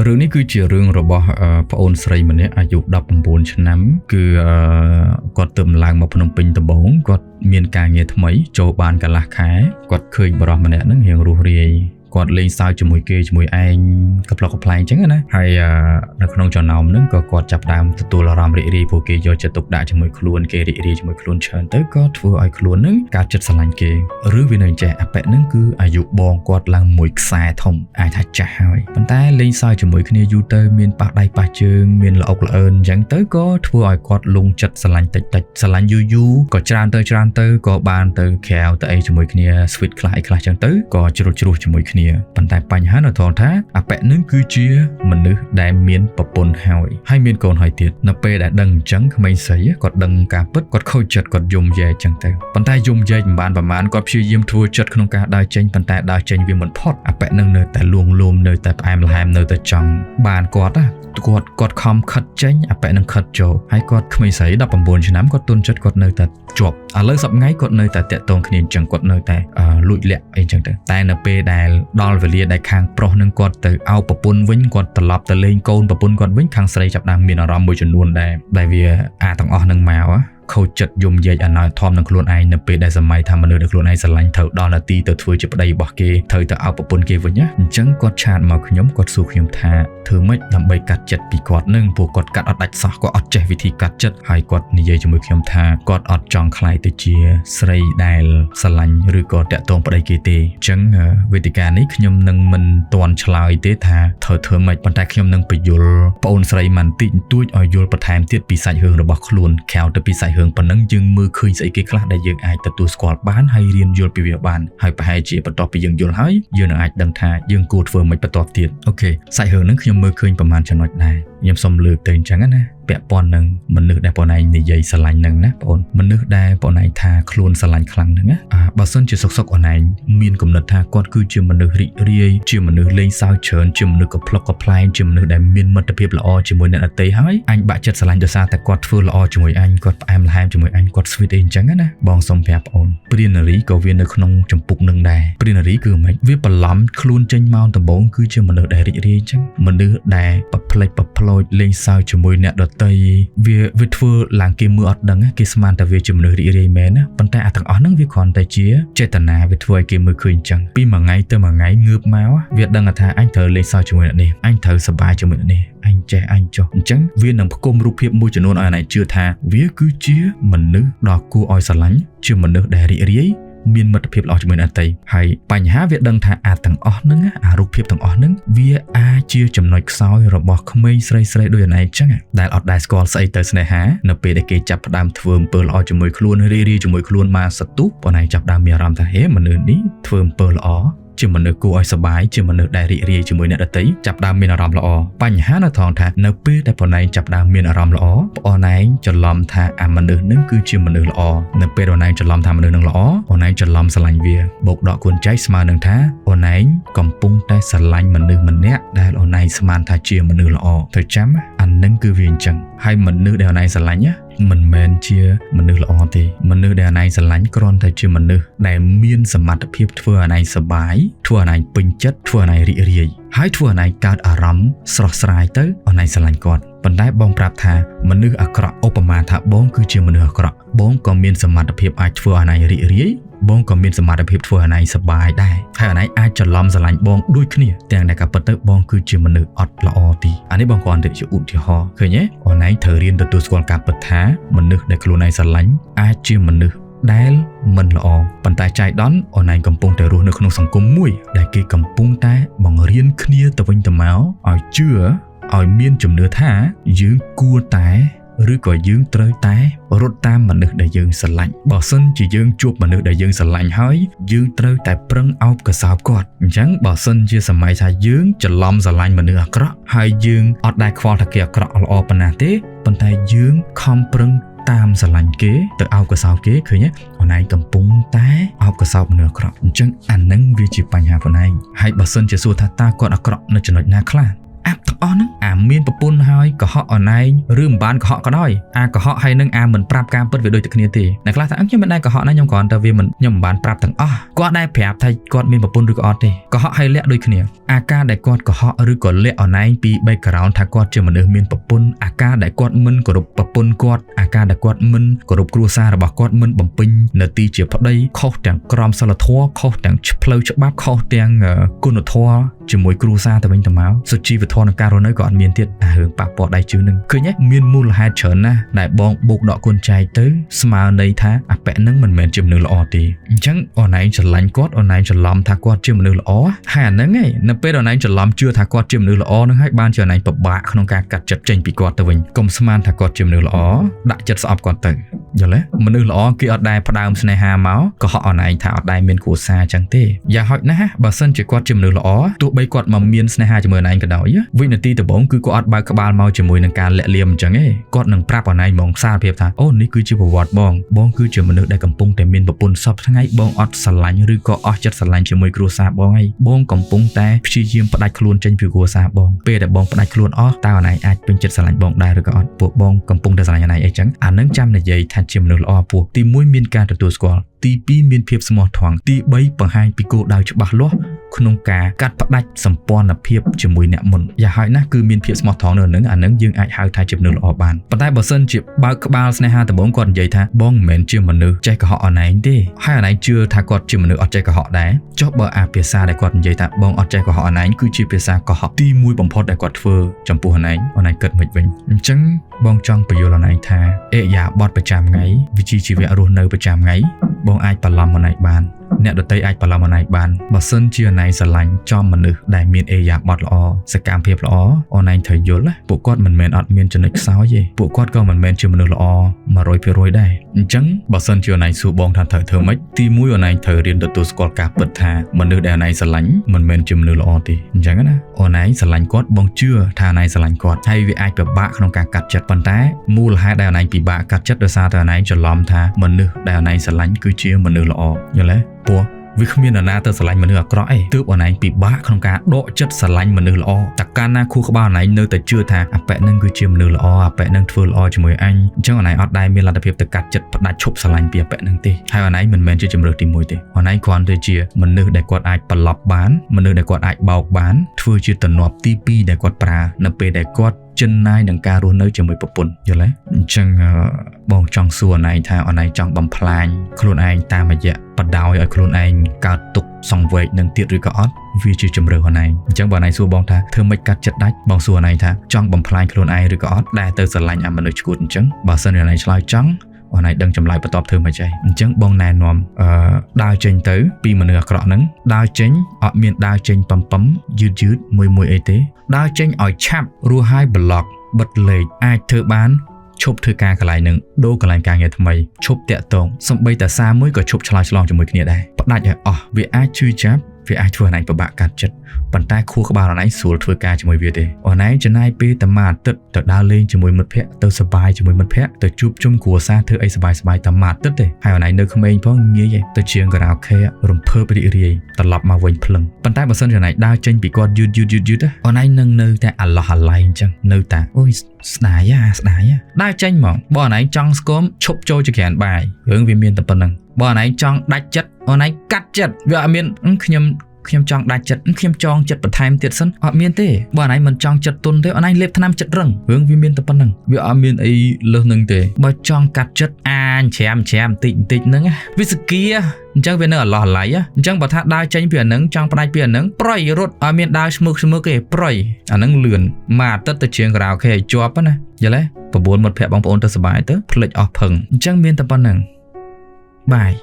រឿងនេះគឺជារឿងរបស់ប្អូនស្រីម្នាក់អាយុ19ឆ្នាំគឺគាត់ទើបឡើងមកភ្នំពេញដំបូងគាត់មានការងារថ្មីចូលបានកន្លះខែគាត់ឃើញបរិះម្នាក់ហ្នឹងរៀងរស់រាយគាត់លេងសើចជាមួយគេជាមួយឯងកប្លុកកប្លែងអញ្ចឹងណាហើយនៅក្នុងចំណោមហ្នឹងក៏គាត់ចាប់ដើមទទួលអារម្មណ៍រីករាយព្រោះគេយកចិត្តទុកដាក់ជាមួយខ្លួនគេរីករាយជាមួយខ្លួនច្រើនទៅក៏ធ្វើឲ្យខ្លួនហ្នឹងកើតចិត្តស្រឡាញ់គេឬវានៅចេះអាប៉ែហ្នឹងគឺអាយុបងគាត់ឡើងមួយខ្សែធំអាចថាចាស់ហើយប៉ុន្តែលេងសើចជាមួយគ្នាយូរទៅមានប៉ះដៃប៉ះជើងមានល្អុកល្អឿនអញ្ចឹងទៅក៏ធ្វើឲ្យគាត់លងចិត្តស្រឡាញ់តិចស្រឡាញ់យូរក៏ច្រើនទៅក៏បានទៅក្រៅទៅអីជាមួយគ្នា sweet ខ្លះអីខ្លះអញ្ចឹងទៅក៏ជ្រុលជាមួយគ្នាប៉ុន្តែបញ្ហានៅត្រង់ថាអាប៉ែនឹងគឺជាមនុស្សដែលមានប្រពន្ធហើយមានកូនហើយទៀតនៅពេលដែលដឹងអញ្ចឹងក្មេងស្រីគាត់ដឹងការពិតគាត់ខូចចិត្តគាត់យំយែអញ្ចឹងទៅប៉ុន្តែយំយែមិនបានប្រមាណគាត់ព្យាយាមធ្វើចិត្តក្នុងការដើរចេញប៉ុន្តែដើរចេញវាមិនផុតអាប៉ែនឹងនៅតែលួងលោមនៅតែផ្អែមល្ហែមនៅតែចង់បានគាត់ខំខិតចេញអាប៉ែនឹងខិតចូលហើយគាត់ក្មេងស្រី19ឆ្នាំគាត់ទុនចិត្តគាត់នៅតែជាប់ឥឡូវសប្ងៃគាត់នៅតែតាក់ទងគ្នាអញ្ចឹងគាត់នៅតែលួចលាក់អីអញ្ចឹងទៅតែនៅពេលដែលដល់វេលាដែលខាងប្រុសនឹងគាត់ទៅអោបប្រពន្ធវិញគាត់ត្រឡប់ទៅលេងកូនប្រពន្ធគាត់វិញខាងស្រីចាប់ដើមមានអារម្មណ៍មួយចំនួនដែលវាទាំងអស់នឹងមកខូចចិត្តយំយែកអណោយធំនឹងខ្លួនឯងនៅពេលដែលសម័យថាមនុស្សដែលខ្លួនឯងស្រឡាញ់ត្រូវដល់នាទីទៅធ្វើជាប្តីរបស់គេត្រូវទៅអោបប្រពន្ធគេវិញណាអញ្ចឹងគាត់ឆាតមកខ្ញុំគាត់សួរខ្ញុំថាធ្វើម៉េចដើម្បីកាត់ចិត្តពីគាត់នឹងព្រោះគាត់កាត់អត់ដាច់សោះគាត់អត់ចេះវិធីកាត់ចិត្តហើយគាត់និយាយជាមួយខ្ញុំថាគាត់អត់ចង់ខ្លាយទៅជាស្រីដែលស្រឡាញ់ឬក៏តាក់ទងប្តីគេទេអញ្ចឹងវេទិកានេះខ្ញុំនឹងមិនទាន់ឆ្លើយទេថាត្រូវធ្វើម៉េចប៉ុន្តែខ្ញុំនឹងបញ្យល់ប្អូនស្រីមិនតិចបន្តួចឲ្យយល់បន្ថែមទៀតពីសាច់រឿងរបស់ខ្លួនក្រៅទៅពីសាច់រឿងប៉ុណ្ណឹងយើងមើលឃើញស្អីគេខ្លះដែលយើងអាចទទួលស្គាល់បានហើយរៀនយល់ពីវាបានហើយប្រហែលជាបន្ទាប់ពីយើងយល់ហើយយើងនឹងអាចដឹងថាយើងគួរធ្វើម៉េចបន្តទៀតអូខេសាច់រឿងហ្នឹងខ្ញុំមើលឃើញប្រហែលចំណុចដែរខ្ញុំសូមលើកទៅអញ្ចឹងណាពាក់ព័ន្ធនឹងមនុស្សដែលបងឯងនិយាយស្រឡាញ់នឹងណាបងមនុស្សដែលបងឯងថាខ្លួនស្រឡាញ់ខ្លាំងហ្នឹងណាបើសិនជាសុកអូនឯងមានគំនិតថាគាត់គឺជាមនុស្សរីករាយជាមនុស្សលេងសើចច្រើនជាមនុស្សកំប្លុកកំប្លែងជាមនុស្សដែលមានមិត្តភាពល្អជាមួយអ្នកដទៃហើយអញបាក់ចិត្តស្រឡាញ់ដោយសារតែគាត់ធ្វើល្អជាមួយអញគាត់ផ្អែមល្ហែមជាមួយអញគាត់ sweet អីអញ្ចឹងណាបងសូមប្រាប់បងព្រានារីក៏វានៅក្នុងចម្ពុកនឹងដែរព្រានារីគឺមិនវាបន្លំខ្លួនចេញមកដំបូងគឺជាមនុស្សដែលរីករាយអញ្ចឹងមនុស្សដែលប្រផ្លេចប្រផ្លោចលេងសើចជាមួយអ្នកដទៃវាធ្វើឡើងគេមើលអត់ដឹងគេស្មានតែវាជាមនុស្សរីករាយមែនណាប៉ុន្តែទាំងអស់ហ្នឹងវាគ្រាន់តែជាចេតនាវាធ្វើឲ្យគេមើលឃើញអញ្ចឹងពីមួយថ្ងៃទៅមួយថ្ងៃងើបមកវាដឹងថាអញត្រូវលេងសើចជាមួយអ្នកនេះអញត្រូវសប្បាយជាមួយអ្នកនេះអញចេះអញចុះអញ្ចឹងវានឹងផ្គុំរូបភាពមួយចំនួនឲ្យអ្នកជឿថាវាគឺជាមនុស្សដ៏គួរឲ្យស្រឡាញ់ជាមនុស្សដែលរីករាយមានមិត្តភាពល្អជាមួយអ្នកដទៃហើយបញ្ហាវាដឹងថាទាំងអស់ហ្នឹងរូបភាពទាំងអស់ហ្នឹងវាអាចជាចំណុចខ្សោយរបស់ក្មេងស្រីដូចឯងអញ្ចឹងដែលអត់ដែលស្គាល់ស្អីទៅស្នេហានៅពេលដែលគេចាប់ផ្ដើមធ្វើអំពើល្អជាមួយខ្លួនរីករាយជាមួយខ្លួនមកសតុះប៉ុន្តែចាប់ផ្ដើមមានអារម្មណ៍ថាហេមនុស្សនេះធ្វើអំពើល្អជាមនុស្សគួរឲ្យសប្បាយជាមនុស្សដែលរីករាយជាមួយអ្នកដទៃចាប់ដើមមានអារម្មណ៍ល្អបញ្ហានៅត្រង់ថានៅពេលដែលបងឯងចាប់ដើមមានអារម្មណ៍ល្អបងឯងច្រឡំថាមនុស្សនឹងគឺជាមនុស្សល្អនៅពេលបងឯងច្រឡំថាមនុស្សនឹងល្អបងឯងច្រឡំស្រឡាញ់វាបូកដកគុណចែកស្មើនឹងថាបងឯងកំពុងតែស្រឡាញ់មនុស្សម្នាក់ដែលបងឯងស្មានថាជាមនុស្សល្អទៅចាំនឹងគឺវាអញ្ចឹងហើយមនុស្សដែលបងឯងស្រឡាញ់មិនមែនជាមនុស្សល្អទេមនុស្សដែលអណៃស្រឡាញ់គ្រាន់តែជាមនុស្សដែលមានសមត្ថភាពធ្វើអណៃសប្បាយធ្វើអណៃពេញចិត្តធ្វើអណៃរីករាយហើយធ្វើអណៃកើតអារម្មណ៍ស្រស់ស្រាយទៅអណៃស្រឡាញ់គាត់ប៉ុន្តែបងប្រាប់ថាមនុស្សអាក្រក់ឧបមាថាបងគឺជាមនុស្សអាក្រក់បងក៏មានសមត្ថភាពអាចធ្វើអណៃរីករាយបងក៏មានសមត្ថភាពធ្វើអណៃសប្បាយដែរហើយអណៃអាចច្រឡំស្រឡាញ់បងដូចគ្នាទាំងដែលក៏ពិតទៅបងគឺជាមនុស្សអត់ល្អទីអានេះបងគ្រាន់តែជាឧទាហរណ៍ឃើញទេអណៃត្រូវរៀនទទួលស្គាល់ការពិតថាមនុស្សដែលខ្លួនឯងស្រឡាញ់អាចជាមនុស្សដែលមិនល្អប៉ុន្តែចៃដន្យអនឡាញកំពុងតែរស់នៅក្នុងសង្គមមួយដែលគេកំពុងតែបង្រៀនគ្នាទៅវិញទៅមកឲ្យជឿឲ្យមានជំនឿថាយើងគួរតែឬក៏យើងត្រូវតែរត់តាមមនុស្សដែលយើងស្រឡាញ់បើសិនជាយើងជួបមនុស្សដែលយើងស្រឡាញ់ហើយយើងត្រូវតែប្រឹងអោបកសោបគាត់អញ្ចឹងបើសិនជាសម័យថាយើងច្រឡំស្រឡាញ់មនុស្សអាក្រក់ហើយយើងអត់ដែលខ្វល់ថាគេអាក្រក់ល្អប៉ុណ្ណាទេប៉ុន្តែយើងខំប្រឹងតាមស្រឡាញ់គេទៅអោបកសោបគេឃើញទេអូនឯងកំពុងតែអោបកសោបមនុស្សអាក្រក់អញ្ចឹងអានឹងវាជាបញ្ហាខ្លួនឯងហើយបើសិនជាសួរថាតើគាត់អាក្រក់នៅចំណុចណាខ្លះទាំងអស់ហ្នឹង មានប្រពន្ធហើយកុហកអនឯងឬមិនបានកុហកក៏ដោយកុហកហើយនឹងមិនប្រាប់ការពិតវាដូចតែគ្នាទេអ្នកខ្លះថាខ្ញុំមិនដែរកុហកណាខ្ញុំគ្រាន់តែវាមិនខ្ញុំមិនបានប្រាប់ទាំងអស់គាត់ដែរប្រាប់ថាគាត់មានប្រពន្ធឬក៏អត់ទេកុហកហើយលាក់ដូចគ្នាការដែលគាត់កុហកឬក៏លាក់អនឯងពី background ថាគាត់ជាមនុស្សមានប្រពន្ធការដែលគាត់មិនគោរពប្រពន្ធគាត់ការដែលគាត់មិនគោរពគ្រួសាររបស់គាត់មិនបំពេញនាទីជាប្តីខុសទាំងក្រមសីលធម៌ខុសទាំងផ្លូវច្បាប់ខុសទាំងគុណធម៌ជាមួយគ្រួសារទៅវិញទៅមកសុជីវធម៌នៃការរស់នៅក៏អត់មានទៀតរឿងប៉ះពាល់ដៃជើងនឹងឃើញទេមានមូលហេតុច្រើនណាស់ដែលបងបូកដកគុណចែកទៅស្មើន័យថាប៉ែនឹងមិនមែនជាមនុស្សល្អទេអញ្ចឹងអនឯងច្រឡាញ់គាត់អនឯងច្រឡំថាគាត់ជាមនុស្សល្អហើយអាហ្នឹងឯងនៅពេលអនឯងច្រឡំជឿថាគាត់ជាមនុស្សល្អហ្នឹងហើយបានជាអនឯងពិបាកក្នុងការកាត់ចិត្តចេញពីគាត់ទៅវិញកុំស្មានថាគាត់ជាមនុស្សល្អដាក់ចិត្តស្អប់គាត់ទៅយល់ទេមនុស្សល្អគេអត់ដែលផ្ដើមស្នេហាមកក៏ហក់អនឯងថាអត់ដែលមានគ្រួសារអញ្ចឹងទេយ៉ាងហោចណាស់បើសិនជាគាត់ជាមនុស្សល្អទោះបីគាត់មកមានស្នេហាជាមួយអនឯងក៏ដោយវិនាទីដំបូងគឺគាត់អត់បើកក្បាលមកជាមួយនឹងការលាក់លៀមអញ្ចឹងទេគាត់នឹងប្រាប់អនឯងហ្មងសារភាពថាអូនេះគឺជាប្រវត្តិបងគឺជាមនុស្សដែលកំពុងតែមានប្រពន្ធសពថ្ងៃបងអត់ស្រឡាញ់ឬក៏អស់ចិត្តស្រឡាញ់ជាមួយគ្រួសារបងហើយបងកំពុងតែព្យាយាមផ្ដាច់ខ្លួនចេញពីគ្រួសារបងពេលដែលបងផ្ដាច់ខ្លួនអស់តើអនឯងអាចពេញចិត្តស្រឡាញ់បងដែរឬក៏អត់ពួកបងកំពុងតែស្រឡាញ់អនឯងអីចឹងអានឹងចាំនិយាយថាជាមនុស្សល្អពោះទី1មានការទទួលស្គាល់ទី2មានភាពស្មោះត្រង់ទី3បង្ហាញពីគោលដៅច្បាស់លាស់ក្នុងការកាត់ផ្ដាច់សម្ព័ន្ធភាពជាមួយអ្នកមុនយ៉ាងហោចណាស់គឺមានភាពស្មោះត្រង់នៅនឹងអានឹងយើងអាចហៅថាជាមនុស្សល្អបានប៉ុន្តែបើសិនជាបើកក្បាលស្នេហាដំបូងគាត់និយាយថាបងមិនមែនជាមនុស្សចេះកុហកអនឯងទេហើយអនឯងជឿថាគាត់ជាមនុស្សអត់ចេះកុហកដែរចុះបើភាសាដែលគាត់និយាយថាបងអត់ចេះកុហកអនឯងគឺជាភាសាកុហកទី1បំផុតដែលគាត់ធ្វើចំពោះអនឯងគិតមិនវិញអញ្ចឹងបងចង់បញ្យល់អនឯងថាអេយ៉ាបត់ប្រចាំថ្ងៃវិជ្ជាជីវៈរស់នៅប្រចាំថ្ងៃបងអាចបន្លំអនឯងបានអ្នកដទៃអាចបន្លំអនឯងបានបើសិនជាអនឯងស្រឡាញ់ចំមនុស្សដែលមានអេយ៉ាបត់ល្អសកម្មភាពល្អអនឯងត្រូវយល់ពួកគាត់មិនមែនអត់មានចំណុចខ្សោយទេពួកគាត់ក៏មិនមែនជាមនុស្សល្អ 100% ដែរអញ្ចឹងបើសិនជាអនឯងសួរបងថាត្រូវធ្វើម៉េចទី1អនឯងត្រូវរៀនទទួលស្គាល់ការពិតថាមនុស្សដែលអនឯងស្រឡាញ់មិនមែនជាមនុស្សល្អទេអញ្ចឹងណាអនឯងស្រឡាញ់គាត់បងជឿថាអនឯងស្រឡាញ់គាត់ហើយវាអាចពិបាកក្នុងការកាត់ចិត្តប៉ុន្តែមូលហេតុដែលអនឯងពិបាកកាត់ចិត្តដោយសារតែអនឯងច្រឡំថាមនុស្សដែលអនឯងស្រឡាញ់គឺជាមនុស្សល្អយល់ទេព្រោះវាគ្មាននរណាទៅស្រឡាញ់មនុស្សអាក្រក់ទេទើបអនឯងពិបាកក្នុងការដកចិត្តស្រឡាញ់មនុស្សល្អតែកាលណាខួរក្បាលអនឯងនៅតែជឿថាប៉ែនឹងគឺជាមនុស្សល្អប៉ែនឹងធ្វើល្អជាមួយអញអញ្ចឹងអនឯងអត់ដែលមានលទ្ធភាពទៅកាត់ចិត្តផ្ដាច់ឈប់ស្រឡាញ់ពីប៉ែនឹងទេហើយអនឯងមិនមែនជាជំរឿនទី1ទេអនឯងគ្រាន់តែជាមនុស្សដែលគាត់អាចប្រឡប់បានមនុស្សដែលគាត់អាចបោកបានធ្វើជាទំនាប់ទី2ដែលគាត់ប្រើនៅពេលដែលគាត់ចិនណាយនឹងការរស់នៅជាមួយប្រពន្ធយល់ទេអញ្ចឹងបងចង់សួរអនឯងថាអនឯងចង់បំផ្លាញខ្លួនឯងតាមរយៈបដ ாய் ឲ្យខ្លួនឯងកើតទុកសង្វេគនឹងទៀតឬក៏អត់វាជាជំរឿនអនឯងអញ្ចឹងបើអនឯងសួរបងថាធ្វើម៉េចកាត់ចិត្តដាច់បងសួរអនឯងថាចង់បំផ្លាញខ្លួនឯងឬក៏អត់ដែលទៅស្រឡាញ់អាមនុស្សឈួតអញ្ចឹងបើសិនជាអនឯងឆ្លើយចង់អនឯងដឹងចម្លើយបន្ទាប់ធ្វើមិនចេះអញ្ចឹងបងណែនាំដើរចេញទៅពីមនុស្សអាក្រក់ហ្នឹងដើរចេញអត់មានដើរចេញប៉ំយឺតមួយអីទេដើរចេញឲ្យឆាប់រស់ហើយប្លុកបិទលេខអាចធ្វើបានឈប់ធ្វើការកន្លែងហ្នឹងដូរកន្លែងការងារថ្មីឈប់តាក់ទងសំបីតាសារមួយក៏ឈប់ឆ្លើយឆ្លងជាមួយគ្នាដែរផ្ដាច់ឲ្យអស់វាអាចឈឺចាប់វាអាចធ្វើអនឯងពិបាកកាត់ចិត្តប៉ុន្តែខួរក្បាលអនឯងស្រួលធ្វើការជាមួយវាទេអនឯងចំណាយពេលតែមួយអាទិត្យទៅដើរលេងជាមួយមិត្តភ័ក្តិទៅសប្បាយជាមួយមិត្តភ័ក្តិទៅជួបជុំគ្រួសារធ្វើអីសប្បាយតែមួយអាទិត្យទេហើយអនឯងនៅក្មេងផងងាយទៅជាងការ៉ាអូខេរំភើបរីករាយត្រឡប់មកវិញភ្លឹងប៉ុន្តែបើសិនជាអនឯងដើរចេញពីគាត់យឺតអនឯងនឹងនៅតែអាឡោះអាឡៃអញ្ចឹងនៅតែអូយស្ដាយដើរចេញហ្មងបើអនឯងចង់ស្គមឈប់ចូលជាក្រានបាយរឿងវាមានតែប៉ុណ្្នឹងបើអនឯងចង់ដាច់ចិត្តអនឯងកាត់ចិត្តវាអត់មានខ្ញុំចង់ដាច់ចិត្តខ្ញុំចង់ចិត្តបន្ថែមទៀតសិនអត់មានទេបើអនឯងមិនចង់ចិត្តទុនទេអនឯងលេបថ្នាំចិត្តរឹងរឿងវាមានតែប៉ុណ្្នឹងវាអត់មានអីលើសនឹងទេបើចង់កាត់ចិត្តច្រាមបន្តិចហ្នឹងវាសគាអញ្ចឹងវានៅអាឡោះអាឡៃអញ្ចឹងបើថាដើរចេញពីអាហ្នឹងចង់ផ្ដាច់ពីអាហ្នឹងប្រយរត់ឲ្យមានដើរឈ្មោះទេប្រយអាហ្នឹងលឿនមួយអាទិត្យទៅជាងការ៉ាអូខេឲ្យជាប់ណាយល់ទេ9មិត្តភក្តិបងប្អូនទៅសប្បាយទៅភ្លេចអស់ភឹងអញ្ចឹងមានតែប៉ុណ្្នឹងបាយ